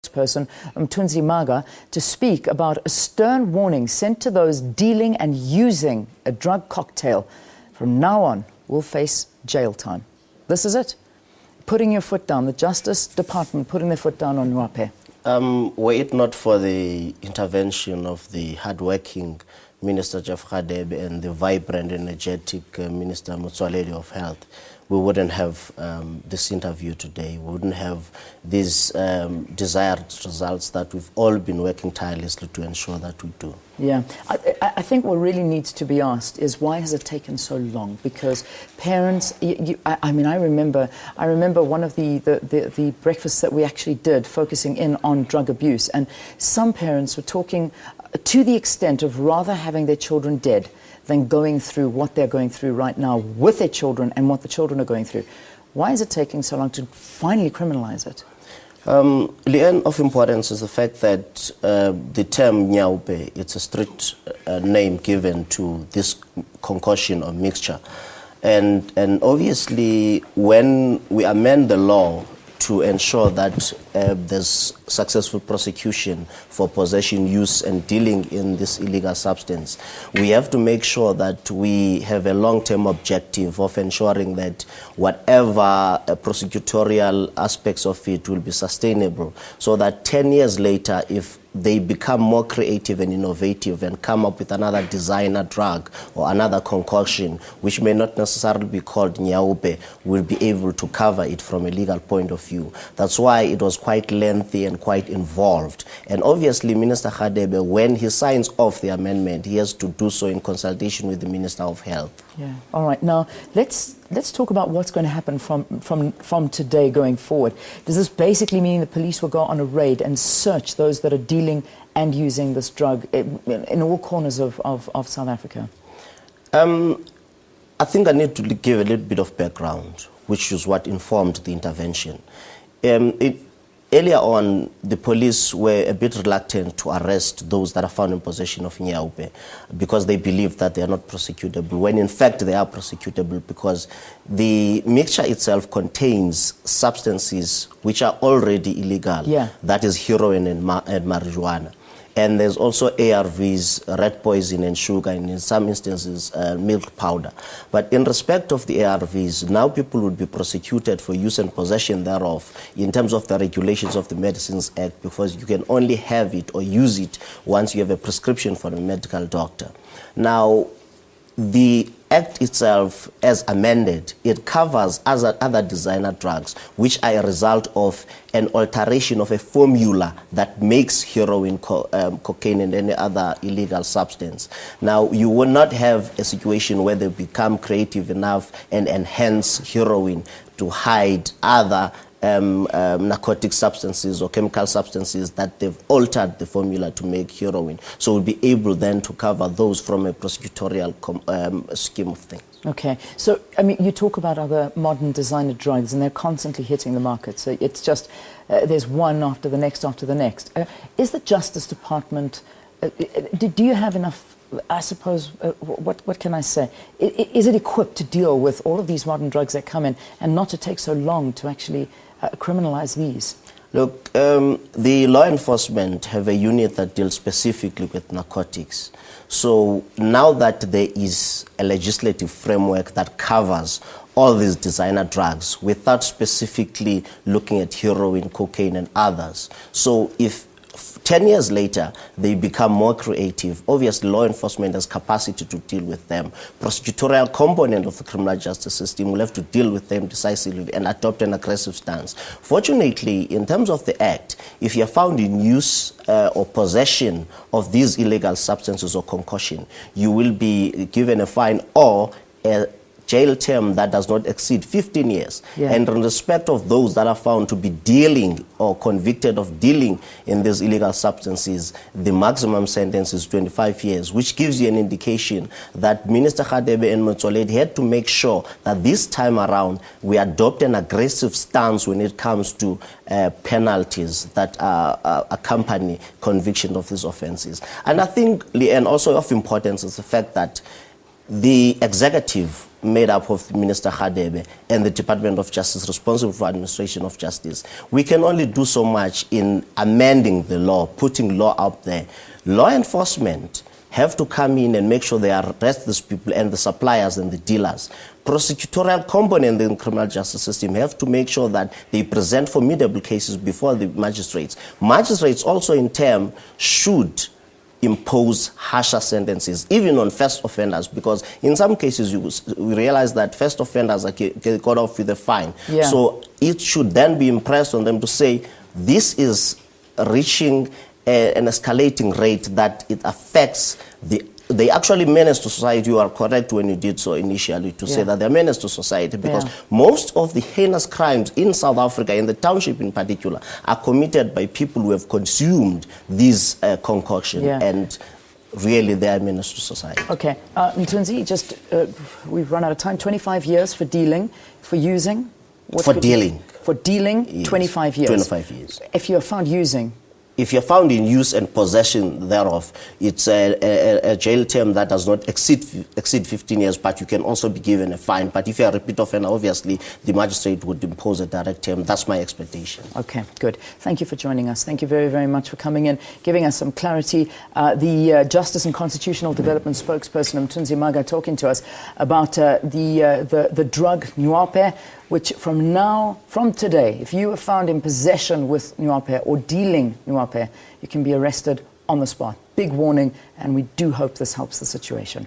person, Mhaga, to speak about a stern warning sent to those dealing and using a drug cocktail. From now on, will face jail time. This is it. Putting your foot down, the Justice Department putting their foot down on Nyaope. Were it not for the intervention of the hardworking Minister Jeff Radebe and the vibrant, energetic Minister Motsoaledi of Health, we wouldn't have this interview today. We wouldn't have these desired results that we've all been working tirelessly to ensure that we do. Yeah, I think what really needs to be asked is why has it taken so long? Because parents, I remember one of the breakfasts that we actually did focusing in on drug abuse, and some parents were talking to the extent of rather having their children dead than going through what they're going through right now with their children and what the children are going through. Why is it taking so long to finally criminalize it? The of importance is the fact that the term Nyaope, it's a strict name given to this concoction or mixture. And obviously, when we amend the law to ensure that there's successful prosecution for possession, use, and dealing in this illegal substance, we have to make sure that we have a long-term objective of ensuring that whatever prosecutorial aspects of it will be sustainable, so that 10 years later, if they become more creative and innovative and come up with another designer drug or another concoction, which may not necessarily be called Nyaope, will be able to cover it from a legal point of view. That's why it was quite lengthy and quite involved. And obviously, Minister Radebe, when he signs off the amendment, he has to do so in consultation with the Minister of Health. Yeah. All right. Now, let's talk about what's going to happen from today going forward. Does this basically mean the police will go on a raid and search those that are dealing and using this drug in all corners of South Africa? I think I need to give a little bit of background, which is what informed the intervention. Earlier on, the police were a bit reluctant to arrest those that are found in possession of Nyaope because they believe that they are not prosecutable, when in fact they are prosecutable because the mixture itself contains substances which are already illegal. Yeah. That is heroin and marijuana. And there's also ARVs, rat poison and sugar, and in some instances, milk powder. But in respect of the ARVs, now people would be prosecuted for use and possession thereof in terms of the regulations of the Medicines Act, because you can only have it or use it once you have a prescription from a medical doctor. Now, the Act itself, as amended, it covers other designer drugs, which are a result of an alteration of a formula that makes heroin, cocaine, and any other illegal substance. Now, you will not have a situation where they become creative enough and enhance heroin to hide other narcotic substances or chemical substances that they've altered the formula to make heroin. So we'll be able then to cover those from a prosecutorial scheme of things. Okay, so I mean, you talk about other modern designer drugs and they're constantly hitting the market. So it's just, there's one after the next after the next. Is the Justice Department, do you have enough, I suppose, what can I say? Is it equipped to deal with all of these modern drugs that come in and not to take so long to actually criminalize these? Look, the law enforcement have a unit that deals specifically with narcotics. So now that there is a legislative framework that covers all these designer drugs without specifically looking at heroin, cocaine, and others. So if 10 years later, they become more creative, obviously law enforcement has capacity to deal with them. Prosecutorial component of the criminal justice system will have to deal with them decisively and adopt an aggressive stance. Fortunately, in terms of the Act, if you're found in use or possession of these illegal substances or concoction, you will be given a fine or a jail term that does not exceed 15 years. Yeah. And in respect of those that are found to be dealing or convicted of dealing in these illegal substances, the maximum sentence is 25 years, which gives you an indication that Minister Radebe and Motsoaledi had to make sure that this time around we adopt an aggressive stance when it comes to penalties that accompany conviction of these offenses. And I think, and also of importance, is the fact that the executive made up of Minister Khadebe and the Department of Justice responsible for administration of justice. We can only do so much in amending the law, putting law out there. Law enforcement have to come in and make sure they arrest these people and the suppliers and the dealers. Prosecutorial component in the criminal justice system have to make sure that they present formidable cases before the magistrates. Magistrates also in turn should impose harsher sentences, even on first offenders, because in some cases we realize that first offenders are got off with a fine. Yeah. So it should then be impressed on them to say, this is reaching an escalating rate that it affects they actually menace to society. You are correct when you did so initially to say that they're menace to society, because most of the heinous crimes in South Africa, in the township in particular, are committed by people who have consumed these concoctions, and really they are menace to society. Okay, Mthunzi, just we've run out of time. 25 years for dealing, for using? For dealing. For dealing, Yes. 25 years. 25 years. If you're found using? If you're found in use and possession thereof, it's a jail term that does not exceed 15 years, but you can also be given a fine. But if you're a repeat offender, obviously the magistrate would impose a direct term. That's my expectation. Okay, good. Thank you for joining us. Thank you very, very much for coming in, giving us some clarity. The Justice and Constitutional Development spokesperson, Mthunzi Mhaga, talking to us about the drug Nyaope, which from today, if you are found in possession with Nyaope or dealing Nyaope, you can be arrested on the spot. Big warning, and we do hope this helps the situation.